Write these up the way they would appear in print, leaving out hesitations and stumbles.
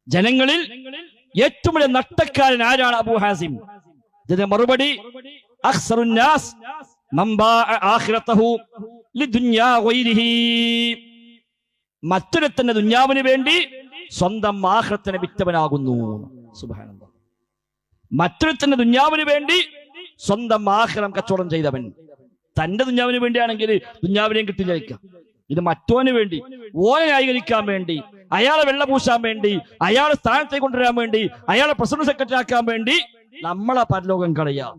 ജനങ്ങളിൽ ഏറ്റവും വലിയ നഷ്ടക്കാരൻ ആരാണ്? അബൂ ഹാസിം. ഇതിന്റെ മറുപടി അഖ്സറുന്നാസ് മൻ ബാഅ ആഖിറതഹു ലിദുനിയാ ഗൈരിഹി. മറ്റൊരുത്തന്റെ ദുനിയാവിന് വേണ്ടി സ്വന്തം ആഖിറത്തിനെ വിറ്റവനാകുന്നു. സുബ്ഹാനല്ലാഹ്. മറ്റൊരുത്തന്റെ ദുനിയാവിന് വേണ്ടി സ്വന്തം ആഖിറം കച്ചവടം ചെയ്തവൻ. തന്റെ ദുനിയാവിന് വേണ്ടിയാണെങ്കിൽ ദുനിയാവിനെയും കിട്ടിയിരിക്കാം. ഇത് മറ്റോന് വേണ്ടി, ഓനെ ന്യായീകരിക്കാൻ വേണ്ടി, അയാളെ വെള്ളപൂശാൻ വേണ്ടി, അയാളെ സ്ഥാനത്തേക്ക് കൊണ്ടുവരാൻ വേണ്ടി, അയാളെ പ്രസിഡന്റ് സെക്രട്ടറി ആക്കാൻ വേണ്ടി നമ്മളെ പരലോകം കളയാം.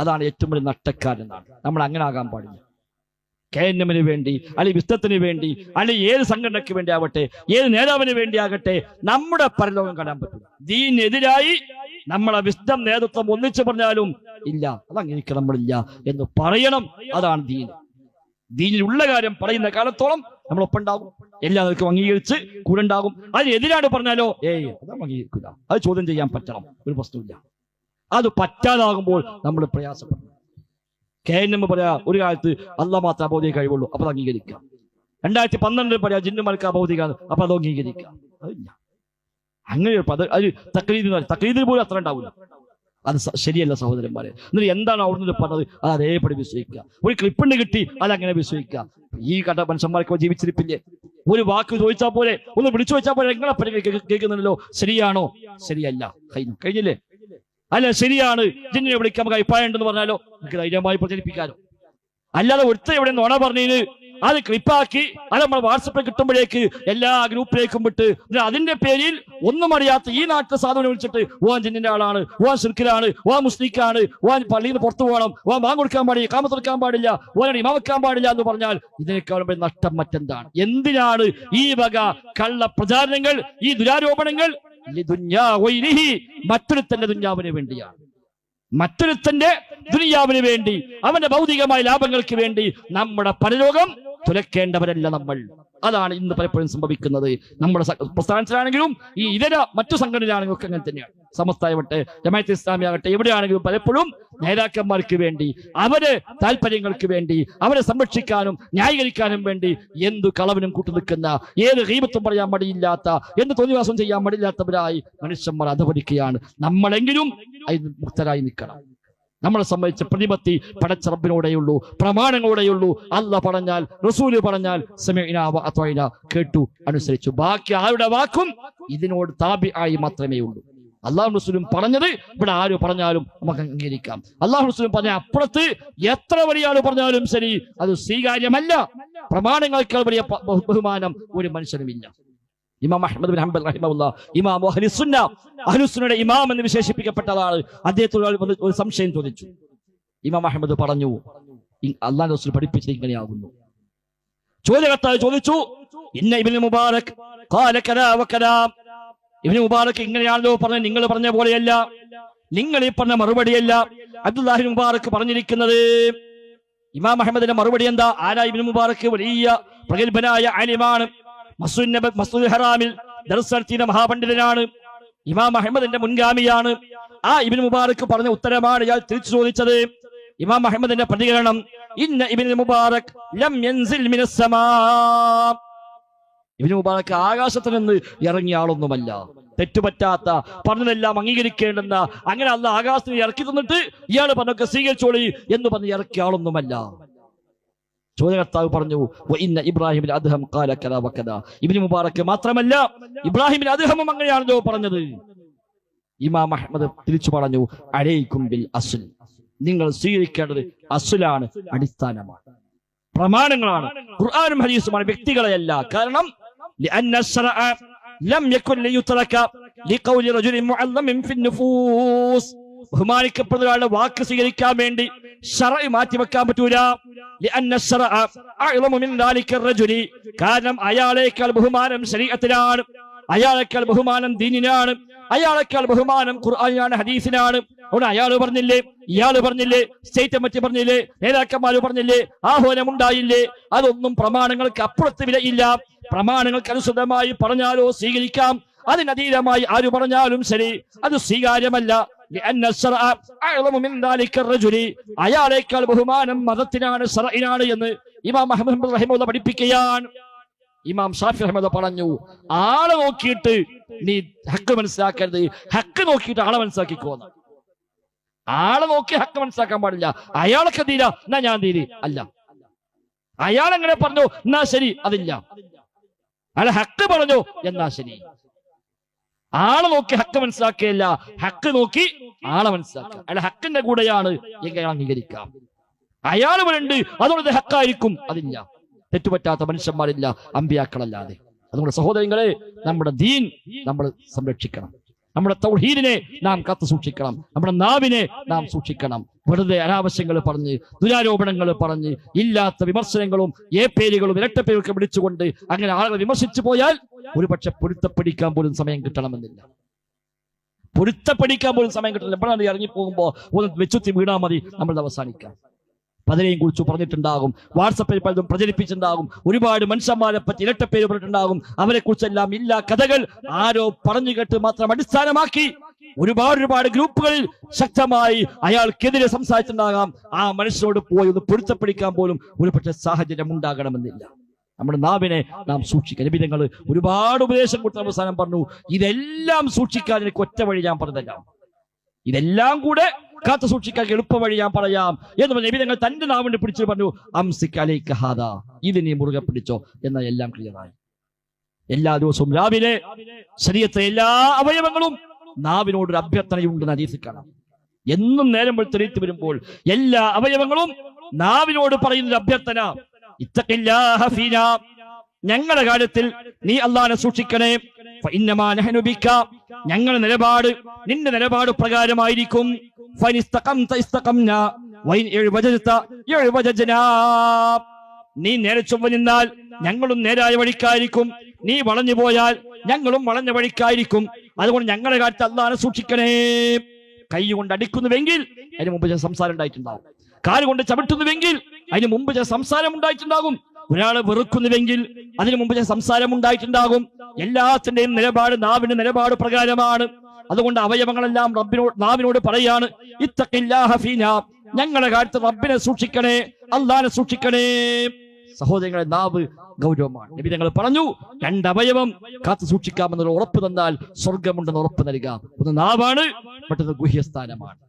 അതാണ് ഏറ്റവും വലിയ നഷ്ടക്കാരൻ. നമ്മൾ അങ്ങനെ ആകാൻ പാടില്ല. KNM-ന് വേണ്ടി, അല്ലെങ്കിൽ വിസ്തത്തിന് വേണ്ടി, അല്ലെങ്കിൽ ഏത് സംഘടനയ്ക്ക് വേണ്ടി ആവട്ടെ, ഏത് നേതാവിന് വേണ്ടി ആകട്ടെ, നമ്മുടെ പരലോകം കളയാൻ പറ്റില്ല. ദീനെതിരായി നമ്മളെ വിസ്തം നേതൃത്വം ഒന്നിച്ചു പറഞ്ഞാലും ഇല്ല, അതങ്ങനെ നമ്മളില്ല എന്ന് പറയണം. അതാണ് ദീൻ. ദീനിലുള്ള കാര്യം പറയുന്ന കാലത്തോളം നമ്മളൊപ്പം ഉണ്ടാകും, എല്ലാവർക്കും അംഗീകരിച്ച് കൂടെ ഉണ്ടാകും. അതിനെതിരാണ് പറഞ്ഞാലോ അത് അംഗീകരിക്കില്ല, അത് ചോദ്യം ചെയ്യാൻ പറ്റണം, ഒരു പ്രശ്നമില്ല. അത് പറ്റാതാകുമ്പോൾ നമ്മൾ പ്രയാസപ്പെടും. KNM പറയാ ഒരു കാലത്ത് അള്ളാഹ് മാത്രം അബൗദിക കഴിവുള്ളൂ, അപ്പൊ അത് അംഗീകരിക്കാം. 2012 പറയാ ജിന്നുമാർക്ക് അബൗദികാണ്, അപ്പൊ അത് അംഗീകരിക്കാം. അതില്ല. അങ്ങനെ അത് തക്ലീദിന് പോലും അത്ര ഉണ്ടാവില്ല. അത് ശരിയല്ല സഹോദരന്മാരെ. എന്നിട്ട് എന്താണ് അവിടുന്ന് പറഞ്ഞത് അത് അതേപടി വിശ്വസിക്കുക. ഒരു ക്ലിപ്പിന് കിട്ടി അതങ്ങനെ വിശ്വസിക്കുക. ഈ കണ്ട മനുഷ്യന്മാർക്ക് ജീവിച്ചിരിപ്പില്ലേ? ഒരു വാക്ക് ചോദിച്ചാൽ പോലെ, ഒന്ന് വിളിച്ചു ചോദിച്ചാൽ പോലെ എങ്ങനെ കേൾക്കുന്നുണ്ടല്ലോ. ശരിയാണോ? ശരിയല്ല. കഴിഞ്ഞില്ലേ? അല്ല ശരിയാണ്, ജിന്നിനെ വിളിക്കാൻ നമുക്ക് അഭിപ്രായം ഉണ്ടെന്ന് പറഞ്ഞാലോ നമുക്ക് ധൈര്യമായി പ്രചരിപ്പിക്കാനോ. അല്ലാതെ ഒരുത്ത എവിടെ നോണ പറഞ്ഞതിന് അത് ക്ലിപ്പാക്കി അത് നമ്മൾ വാട്സപ്പിൽ കിട്ടുമ്പോഴേക്ക് എല്ലാ ഗ്രൂപ്പിലേക്കും വിട്ട് അതിന്റെ പേരിൽ ഒന്നും അറിയാത്ത ഈ നാട്ടിലെ സാധുവിനെ വിളിച്ചിട്ട് ഓൻ ജിന്നിന്റെ ആളാണ്, ഓൻ ശിർക്കിലാണ്, ഓൻ മുസ്ലിക്കാണ്, ഓൻ പള്ളിയിൽ നിന്ന് പുറത്തു പോകണം, ഓൻ വാങ്ങ് കൊടുക്കാൻ പാടില്ല, കാമത്ത് കൊടുക്കാൻ പാടില്ല, ഓനോട് ഇമാം വെക്കാൻ പാടില്ല എന്ന് പറഞ്ഞാൽ ഇതിനേക്കാളും വലിയ നഷ്ടം മറ്റെന്താണ്? എന്തിനാണ് ഈ വക കള്ള പ്രചാരണങ്ങൾ, ഈ ദുരാരോപണങ്ങൾ? മറ്റൊരുത്തന്റെ ദുന്യാവിന് വേണ്ടിയാണ്. മറ്റൊരുത്തന്റെ ദുനിയാവിന് വേണ്ടി, അവന്റെ ഭൗതികമായ ലാഭങ്ങൾക്ക് വേണ്ടി നമ്മുടെ പരലോകം തുലക്കേണ്ടവരല്ല നമ്മൾ. അതാണ് ഇന്ന് പലപ്പോഴും സംഭവിക്കുന്നത്. നമ്മുടെ പ്രസ്ഥാനത്തിലാണെങ്കിലും ഈ ഇതര മറ്റു സംഘടനയിലാണെങ്കിലും ഒക്കെ അങ്ങനെ തന്നെയാണ്. സമസ്തായാവട്ടെ, ജമാഅത്തെ ഇസ്ലാമി ആകട്ടെ, എവിടെയാണെങ്കിലും പലപ്പോഴും നേതാക്കന്മാർക്ക് വേണ്ടി, അവരെ താല്പര്യങ്ങൾക്ക് വേണ്ടി, അവരെ സംരക്ഷിക്കാനും ന്യായീകരിക്കാനും വേണ്ടി എന്തു കളവിനും കൂട്ടുനിൽക്കുന്ന, ഏത് ഗീബത്തും പറയാൻ മടിയില്ലാത്ത, എന്ത് തോന്നിവാസം ചെയ്യാൻ മടിയില്ലാത്തവരായി മനുഷ്യന്മാർ അധപതിക്കുകയാണ്. നമ്മളെങ്കിലും അതിന് മുക്തരായി നിൽക്കണം. നമ്മളെ സംബന്ധിച്ച പ്രതിപത്തി പടച്ച റബ്ബിനോടെയുള്ളൂ, പ്രമാണങ്ങളോടെയുള്ളൂ. അല്ലാഹ് പറഞ്ഞാൽ, റസൂല് പറഞ്ഞാൽ സമിഅ്നാ വ അത്വഅ്നാ, കേട്ടു അനുസരിച്ചു. ബാക്കി ആരുടെ വാക്കും ഇതിനോട് താബിആയി മാത്രമേ ഉള്ളൂ. അല്ലാഹു റസൂലും പറഞ്ഞത് ഇവിടെ ആര് പറഞ്ഞാലും നമുക്ക് അംഗീകരിക്കാം. അല്ലാഹു റസൂലും പറഞ്ഞ അപ്പുറത്ത് എത്ര വലിയ ആൾ പറഞ്ഞാലും ശരി, അത് സ്വീകാര്യമല്ല. പ്രമാണങ്ങളേക്കാൾ വലിയ ബഹുമാനം ഒരു മനുഷ്യനുമില്ല. ഇമാം അഹ്മദ് ബിൻ ഹംബൽ റഹിമഹുല്ലാഹ്, ഇമാം അഹ്ലുസുന്ന, അഹ്ലുസുന്നയുടെ ഇമാം എന്ന് വിശേഷിപ്പിക്കപ്പെട്ടതാണ്. അദ്ദേഹത്തോട് ഒരു സംശയം ചോദിച്ചു. ഇമാം അഹ്മദ് പറഞ്ഞു, അല്ലാഹു റസൂൽ പഠിപ്പിച്ചത് ഇങ്ങനെയാകുന്നു. ചോദ്യകർത്താവ് ചോദിച്ചു, ഇന്ന ഇബ്നു മുബാറക് ഖാല കദാ വ കദാ. ഇബ്നു മുബാറക് ഇങ്ങനെയാണല്ലോ പറഞ്ഞത്, നിങ്ങൾ പറഞ്ഞ പോലെയല്ല, നിങ്ങൾ ഈ പറഞ്ഞ മറുപടിയല്ല അബ്ദുല്ലാഹി ഇബ്നു മുബാറക് പറഞ്ഞിരിക്കുന്നത്. ഇമാം അഹ്മദിന്റെ മറുപടി എന്താ? ആരാ ഇബ്നു മുബാറക്? വലിയ പ്രഗത്ഭനായ ആലിമാണ്. മസ്ജിദുൽ ഹറാമിൽ ദർസ് നടത്തിയ മഹാപണ്ഡിതനാണ്. ഇമാം അഹ്മദിന്റെ മുൻഗാമിയാണ്. ആ ഇബ്നു മുബാറക് പറഞ്ഞ ഉത്തരമാണ് ഇയാൾ തിരിച്ചു ചോദിച്ചത്. ഇമാം അഹ്മദിന്റെ പ്രതികരണം, ഇന്ന ഇബ്നു മുബാറക് ലം യൻസിൽ മിനസ് സമാ. ഇബ്നു മുബാറക് ആകാശത്ത് നിന്ന് ഇറങ്ങിയ ആളൊന്നുമല്ല. തെറ്റുപറ്റാത്ത, പറഞ്ഞതെല്ലാം അംഗീകരിക്കേണ്ടുന്ന, അങ്ങനെ അല്ലാഹ് ആകാശത്തിന് ഇറക്കി തന്നിട്ട് ഇയാൾ പറഞ്ഞൊക്കെ സ്വീകരിച്ചോളി എന്ന് പറഞ്ഞ് ഇറക്കിയ ആളൊന്നുമല്ല. ചോദ്യകർത്താവ് പറഞ്ഞു, ഇന്ന ഇബ്രാഹിമിൽ അദ്ഹം ഖാല കദാ വ കദാ. ഇബ്നു മുബാറക് മാത്രമല്ല, ഇബ്രാഹിമിൽ അദ്ഹമും അങ്ങനെയാണല്ലോ പറഞ്ഞത്. ഇമാം അഹ്മദ് തിരിച്ചു പറഞ്ഞു, അലൈക്കും ബിൽ അസ്ൽ. നിങ്ങൾ സ്വീകരിക്കേണ്ടത് അസ്ലാണ്, അടിസ്ഥാനമാണ്, പ്രമാണങ്ങളാണ്, ഖുർആനും ഹദീസുമാണ്, വ്യക്തികളെയല്ല. കാരണം ലഅന്ന ശറഅ ലം യകുൻ ലിയുത്രക ലിഖൗലി റജുലിൻ മുഅല്ലമിൻ ഫി നുഫൂസ്. ബഹുമാനിക്കപ്പെടുന്ന വാക്ക് സ്വീകരിക്കാൻ വേണ്ടി ശറഅ് മാറ്റിവെക്കാൻ പറ്റൂല. കാരണം അയാളേക്കാൾ ബഹുമാനം ശരീഅത്തിലാണ്, അയാളേക്കാൾ ബഹുമാനം ദീനിനാണ്, അയാളേക്കാൾ ബഹുമാനം ഖുർആനാണ്, ഹദീസിനാണ്. അവിടെ അയാൾ പറഞ്ഞില്ലേ, ഇയാൾ പറഞ്ഞില്ലേ, സ്റ്റേറ്റ് കമ്മിറ്റി പറഞ്ഞില്ലേ, നേതാക്കന്മാര് പറഞ്ഞില്ലേ, ആഹ്വാനം ഉണ്ടായില്ലേ, അതൊന്നും പ്രമാണങ്ങൾക്ക് അപ്പുറത്ത് വിലയില്ല. പ്രമാണങ്ങൾക്ക് അനുസൃതമായി പറഞ്ഞാലോ സ്വീകരിക്കാം, അതിനതീതമായി ആര് പറഞ്ഞാലും ശരി അത് സ്വീകാര്യമല്ല. അയാളേക്കാൾ ബഹുമാനം മതത്തിനാണ്, ശറഇനാണ് എന്ന് ഇമാം അഹ്മദ് റഹിമഹുല്ലാഹ് പഠിപ്പിക്കുകയാണ്. ഇമാം ഷാഫി റഹ്മത്തുള്ളാഹി പറഞ്ഞു, ആളെ നോക്കിയിട്ട് നീ ഹക്ക് മനസ്സിലാക്കരുത്, ഹക്ക് നോക്കിയിട്ട് ആളെ മനസ്സിലാക്കിക്കോന്ന്. ആളെ നോക്കി ഹക്ക് മനസ്സിലാക്കാൻ പാടില്ല. അയാളൊക്കെ തീര എന്നാ ഞാൻ തീരെ അല്ല, അയാളെങ്ങനെ പറഞ്ഞു എന്നാ ശരി അതില്ല, അയാളെ ഹക്ക് പറഞ്ഞു എന്നാ ശരി. ആളെ നോക്കി ഹക്ക് മനസ്സിലാക്കുകയല്ല, ഹക്ക് നോക്കി ആളെ മനസ്സിലാക്കുക. അയാളെ ഹക്കിന്റെ കൂടെയാണ് എങ്കിൽ അയാൾ അംഗീകരിക്കാം. അയാൾ വരുന്നുണ്ട് അതുകൊണ്ട് ഹക്കായിരിക്കും, അതില്ല. തെറ്റുപറ്റാത്ത മനുഷ്യന്മാരില്ല അമ്പിയാക്കളല്ലാതെ. അതുകൊണ്ട് സഹോദരങ്ങളെ, നമ്മുടെ ദീൻ നമ്മൾ സംരക്ഷിക്കണം, നമ്മുടെ തൗഹീദിനെ നാം കാത്തു സൂക്ഷിക്കണം, നമ്മുടെ നാവിനെ നാം സൂക്ഷിക്കണം. വെറുതെ അനാവശ്യങ്ങൾ പറഞ്ഞ്, ദുരാരോപണങ്ങൾ പറഞ്ഞ്, ഇല്ലാത്ത വിമർശനങ്ങളും പേരുകളും ഇരട്ടപ്പേരൊക്കെ വിളിച്ചുകൊണ്ട് അങ്ങനെ ആളുകൾ വിമർശിച്ചു പോയാൽ ഒരുപക്ഷെ പൊരുത്തപ്പെടിക്കാൻ പോലും സമയം കിട്ടണമെന്നില്ല. പൊരുത്തപ്പെടിക്കാൻ പോലും സമയം കിട്ടില്ല. എപ്പോഴാണ് ഇറങ്ങിപ്പോകുമ്പോ ഒന്ന് വെച്ചുത്തി വീണാൽ മതി, നമ്മൾ അവസാനിക്കാം. പലരെയും കുറിച്ച് പറഞ്ഞിട്ടുണ്ടാകും, വാട്സപ്പിൽ പലതും പ്രചരിപ്പിച്ചിട്ടുണ്ടാകും, ഒരുപാട് മനുഷ്യന്മാരെ പറ്റി ഇരട്ടപ്പേര് പറഞ്ഞിട്ടുണ്ടാകും. അവരെ കുറിച്ചെല്ലാം ഇല്ലാ കഥകൾ ആരോ പറഞ്ഞു കേട്ട് മാത്രം അടിസ്ഥാനമാക്കി ഒരുപാട് ഗ്രൂപ്പുകളിൽ ശക്തമായി അയാൾക്കെതിരെ സംസാരിച്ചിട്ടുണ്ടാകാം. ആ മനുഷ്യനോട് പോയി ഒന്ന് പൊരുത്തപ്പെടിക്കാൻ പോലും ഒരുപക്ഷെ സാഹചര്യം ഉണ്ടാകണമെന്നില്ല. നമ്മുടെ നാവിനെ നാം സൂക്ഷിക്കുക. നബിതങ്ങൾ ഒരുപാട് ഉപദേശം കൊടുത്ത അവസാനം പറഞ്ഞു, ഇതെല്ലാം സൂക്ഷിക്കാൻ എനിക്ക് ഒറ്റ വഴി ഞാൻ പറഞ്ഞുതരാം, ഇതെല്ലാം കൂടെ കാത്തു സൂക്ഷിക്കാൻ എളുപ്പ വഴി ഞാൻ പറയാം എന്ന് പറഞ്ഞ നബിതങ്ങൾ തന്റെ നാവിനെ പിടിച്ചു പറഞ്ഞു, അംസിക് അലൈക ഹാദാ, ഇത് നീ മുറുകെ പിടിച്ചോ. എന്നാൽ എല്ലാം ക്ലിയറായി. എല്ലാ ദിവസവും രാവിലെ ശരീരത്തെ എല്ലാ അവയവങ്ങളും നാവിനോടൊരു അഭ്യർത്ഥനയുണ്ടെന്ന് ഹദീസിൽ കാണാം. എന്നും നേരം വെളുത്തെണീറ്റ് വരുമ്പോൾ എല്ലാ അവയവങ്ങളും നാവിനോട് പറയുന്നൊരു അഭ്യർത്ഥന, ഇത്തഖില്ലാഹ ഫീനാ, ഞങ്ങളുടെ കാര്യത്തിൽ നീ അല്ലാഹുവിനെ സൂക്ഷിക്കണേ. ഫഇന്നമാ നഹ്നു ബിക, ഞങ്ങളുടെ നിലപാട് നിന്റെ നിലപാട് പ്രകാരമായിരിക്കും. ഫഇനിസ്തഖംത ഇസ്തഖംനാ വഇൻ ഇഅ്വജത ഇഅ്വജനാ, നീ നേരെ ചൊവ്വ നിന്നാൽ ഞങ്ങളും നേരായ വഴിക്കായിരിക്കും, നീ വളഞ്ഞു പോയാൽ ഞങ്ങളും വളഞ്ഞ വഴിക്കായിരിക്കും. അതുകൊണ്ട് ഞങ്ങളുടെ കാര്യത്തിൽ അല്ലാഹുവിനെ സൂക്ഷിക്കണേ. കൈ കൊണ്ട് അടിക്കുന്നുവെങ്കിൽ അതിന് മുമ്പ് ചില സംസാരം ഉണ്ടായിട്ടുണ്ടാകും, കാല് കൊണ്ട് ചവിട്ടുന്നുവെങ്കിൽ അതിന് മുമ്പ് ചില സംസാരം ഉണ്ടായിട്ടുണ്ടാകും, ഒരാളെ വെറുക്കുന്നുവെങ്കിൽ അതിനു മുമ്പ് ചില സംസാരം ഉണ്ടായിട്ടുണ്ടാകും. എല്ലാത്തിന്റെയും നിലപാട് നാവിന്റെ നിലപാട് പ്രകാരമാണ്. അതുകൊണ്ട് അവയവങ്ങളെല്ലാം നാവിനോട് പറയാണ്, ഇത്തഖില്ലാഹ ഫീനാ, ഞങ്ങളുടെ കാര്യത്തിൽ റബ്ബിനെ സൂക്ഷിക്കണേ, അല്ലാഹുവിനെ സൂക്ഷിക്കണേ. സഹോദരങ്ങളെ, നാവ് ഗൗരവമാണ്. നബി തങ്ങൾ പറഞ്ഞു, രണ്ടവയവം കാത്തു സൂക്ഷിക്കാമെന്നുള്ള ഉറപ്പ് തന്നാൽ സ്വർഗമുണ്ടെന്ന് ഉറപ്പ് നൽകുക. ഒന്ന് നാവാണ്, മറ്റൊന്ന് ഗുഹ്യസ്ഥാനമാണ്,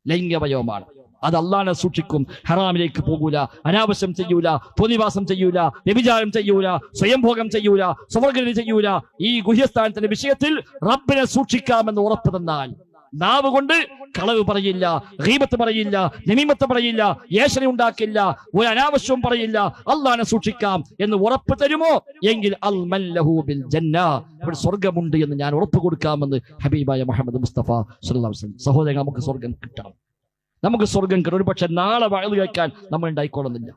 ലൈംഗികവയവമാണ്. അത് അല്ലാഹുവിനെ സൂക്ഷിക്കും, ഹറാമിലേക്ക് പോകൂല, അനാവശ്യം ചെയ്യൂല, തോന്നിവാസം ചെയ്യൂല, വ്യഭിചാരം ചെയ്യൂല, സ്വയംഭോഗം ചെയ്യൂല, സ്വവർഗം ചെയ്യൂല. ഈ ഗുഹ്യസ്ഥാനത്തിന്റെ വിഷയത്തിൽ റബ്ബിനെ സൂക്ഷിക്കാമെന്ന് ഉറപ്പ് തന്നാൽ, നാവ് കൊണ്ട് കളവ് പറയില്ല, ഗീബത്ത് പറയില്ല, നമീമത്ത് പറയില്ല, ഏഷണ ഉണ്ടാക്കില്ല, ഒരു അനാവശ്യവും പറയില്ല, അല്ലാഹുവിനെ സൂക്ഷിക്കാം എന്ന് ഉറപ്പ് തരുമോ എങ്കിൽ അൽ മല്ലഹു ബിൽ ജന്ന, ഇവിടെ സ്വർഗമുണ്ട് എന്ന് ഞാൻ ഉറപ്പ് കൊടുക്കാമെന്ന് ഹബീബായ മുഹമ്മദ് മുസ്തഫ സ്വല്ലല്ലാഹു അലൈഹി വസല്ലം. സഹോദരങ്ങൾ, നമുക്ക് സ്വർഗം കിട്ടണം, നമുക്ക് സ്വർഗം കിട്ടും. ഒരു പക്ഷെ നാളെ വഅദ് കേൾക്കാൻ നമ്മൾ ഉണ്ടായിക്കൊള്ളുന്നില്ല,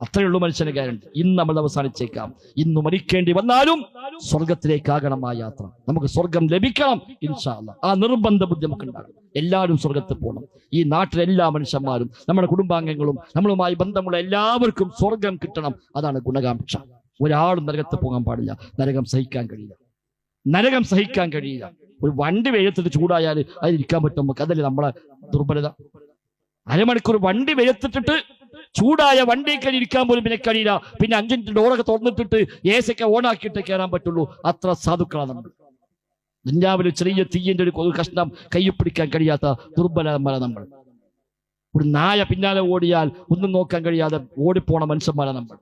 അത്രയുള്ളൂ മനുഷ്യന് ഗ്യാരണ്ടി. ഇന്ന് നമ്മൾ അവസാനിച്ചേക്കാം, ഇന്ന് മരിക്കേണ്ടി വന്നാലും സ്വർഗത്തിലേക്കാകണം ആ യാത്ര. നമുക്ക് സ്വർഗം ലഭിക്കണം ഇൻഷാ അല്ലാഹ്. ആ നിർബന്ധ ബുദ്ധി നമുക്ക് ഉണ്ടാകണം. എല്ലാവരും സ്വർഗത്തിൽ പോകണം. ഈ നാട്ടിലെ എല്ലാ മനുഷ്യന്മാരും, നമ്മുടെ കുടുംബാംഗങ്ങളും, നമ്മളുമായി ബന്ധമുള്ള എല്ലാവർക്കും സ്വർഗം കിട്ടണം. അതാണ് ഗുണകാംക്ഷ. ഒരാളും നരകത്തിൽ പോകാൻ പാടില്ല. നരകം സഹിക്കാൻ കഴിയില്ല, നരകം സഹിക്കാൻ കഴിയില്ല. ഒരു വണ്ടി വെയിലത്തിട്ട് ചൂടായാൽ അതിലിരിക്കാൻ പറ്റും നമുക്ക്, അതല്ലേ നമ്മളെ ദുർബലത. അരമണിക്കൂർ വണ്ടി വെയിലത്തിട്ടിട്ട് ചൂടായ വണ്ടിയിൽ ഇരിക്കാൻ പോലും പിന്നെ കഴിയില്ല. പിന്നെ 5 മിനിറ്റ് ഡോറൊക്കെ തുറന്നിട്ടിട്ട് AC ഒക്കെ ഓണാക്കിയിട്ട് കയറാൻ പറ്റുള്ളൂ. അത്ര സാധുക്കളാണ് നമ്മൾ. ദുനിയാവിൽ ചെറിയ തീയന്റെ ഒരു കഷ്ണം കയ്യിൽ പിടിക്കാൻ കഴിയാത്ത ദുർബലന്മാരാണ് നമ്മൾ. ഒരു നായ പിന്നാലെ ഓടിയാൽ ഒന്നും നോക്കാൻ കഴിയാതെ ഓടിപ്പോണ മനുഷ്യന്മാരാണ് നമ്മൾ.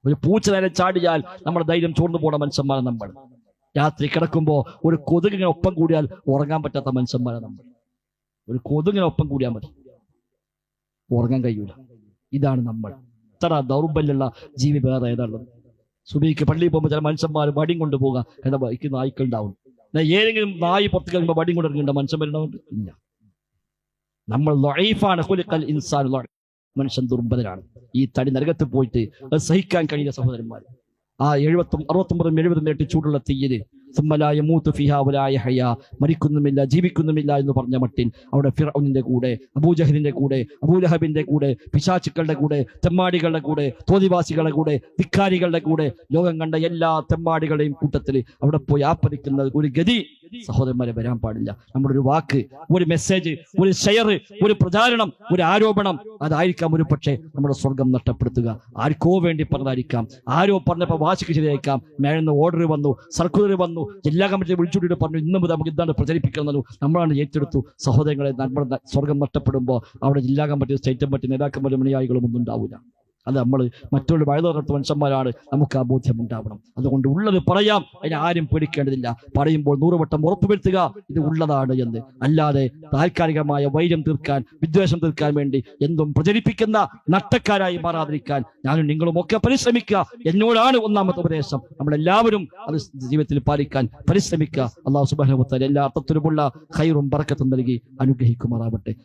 ഒരു പൂച്ച നേരെ ചാടിയാൽ നമ്മുടെ ധൈര്യം ചോർന്നു പോണ മനുഷ്യന്മാരാണ് നമ്മൾ. രാത്രി കിടക്കുമ്പോൾ ഒരു കൊതുകിനെ ഒപ്പം കൂടിയാൽ ഉറങ്ങാൻ പറ്റാത്ത മനുഷ്യന്മാരാണ് നമ്മൾ. ഒരു കൊതുകിനെ ഒപ്പം കൂടിയാൽ മതി, ഉറങ്ങാൻ കഴിയൂല. ഇതാണ് നമ്മൾ. ഇത്ര ദൗർബല്യമുള്ള ജീവി വേറെ ഏതാണുള്ളത്? സുബഹിക്ക് പള്ളിയിൽ പോകുമ്പോൾ ചില മനുഷ്യന്മാർ വടിയും കൊണ്ട് പോകാം, എന്താ ബൈക്ക് നായ്ക്കൾ ഉണ്ടാവും. ഏതെങ്കിലും നായി പുറത്ത് കഴിയുമ്പോൾ വടിയും കൊണ്ട് ഇറങ്ങേണ്ട മനുഷ്യന്മാരുണ്ടാവുന്നുണ്ട്? ഇല്ല. നമ്മൾ ലഈഫാണ്, ഖുലിഖൽ ഇൻസാൻ ലഈഫ്. മനുഷ്യൻ ദുർബലനാണ്. ഈ തടി നരകത്തിൽ പോയിട്ട് അത് സഹിക്കാൻ കഴിയുന്ന സഹോദരന്മാർ, ആ 69-70 ചൂടുള്ള തീയില് മരിക്കുന്നുമില്ല, ജീവിക്കുന്നുമില്ല എന്ന് പറഞ്ഞ മട്ടിൻ അവിടെ ഫിർഔനിന്റെ കൂടെ, അബൂജഹലിന്റെ കൂടെ, അബൂലഹബിന്റെ കൂടെ, പിശാചുക്കളുടെ കൂടെ, തെമ്മാടികളുടെ കൂടെ, തോന്നിവാസികളുടെ കൂടെ, ധിക്കാരികളുടെ കൂടെ, ലോകം കണ്ട എല്ലാ തെമ്മാടികളുടെയും കൂട്ടത്തിൽ അവിടെ പോയി ആപ്പതിക്കുന്ന ഒരു ഗതി സഹോദരന്മാരെ വരാൻ പാടില്ല. നമ്മുടെ ഒരു വാക്ക്, ഒരു മെസ്സേജ്, ഒരു ഷെയർ, ഒരു പ്രചാരണം, ഒരു ആരോപണം, അതായിരിക്കാം ഒരു പക്ഷേ നമ്മുടെ സ്വർഗം നഷ്ടപ്പെടുത്തുക. ആർക്കോ വേണ്ടി പറഞ്ഞതായിരിക്കാം, ആരോ പറഞ്ഞപ്പോൾ വാശിക്ക് ശരിയായിരിക്കാം, മേലെന്ന് ഓർഡർ വന്നു, സർക്കുലർ വന്നു, ജില്ലാ കമ്മിറ്റി വിളിച്ചുകൂട്ടിയിട്ട് പറഞ്ഞു ഇന്ന് മുതൽ നമുക്ക് ഇതാണ് പ്രചരിപ്പിക്കുന്നത്, നമ്മളാണ് ഏറ്റെടുത്തു. സഹോദരങ്ങളെ, നമ്മുടെ സ്വർഗം നഷ്ടപ്പെടുമ്പോൾ അവിടെ ജില്ലാ കമ്മിറ്റി, സ്റ്റേറ്റ് കമ്മിറ്റി, നേതാക്കന്മാരും മണിയായികളും ഒന്നും ഉണ്ടാവില്ല. അത് നമ്മൾ മറ്റുള്ള വഴുതകർത്ത മനുഷ്യന്മാരാണ്, നമുക്ക് ആ ബോധ്യം ഉണ്ടാവണം. അതുകൊണ്ട് ഉള്ളത് പറയാം, അതിനെ ആരും പേടിക്കേണ്ടതില്ല. പറയുമ്പോൾ 100 വട്ടം ഉറപ്പുവരുത്തുക ഇത് ഉള്ളതാണ് എന്ന്. അല്ലാതെ താൽക്കാലികമായ വൈര്യം തീർക്കാൻ, വിദ്വേഷം തീർക്കാൻ വേണ്ടി എന്തും പ്രചരിപ്പിക്കുന്ന നഷ്ടക്കാരായി മാറാതിരിക്കാൻ ഞാനും നിങ്ങളും ഒക്കെ പരിശ്രമിക്കുക എന്നോടാണ് ഒന്നാമത്തെ ഉപദേശം. നമ്മളെല്ലാവരും അത് ജീവിതത്തിൽ പാലിക്കാൻ പരിശ്രമിക്കുക. അല്ലാഹു സുബ്ഹാനഹു വ തആല എല്ലാ അർത്ഥത്തിലുമുള്ള ഖൈറും ബറക്കത്തും നൽകി അനുഗ്രഹിക്കുമാറാവട്ടെ.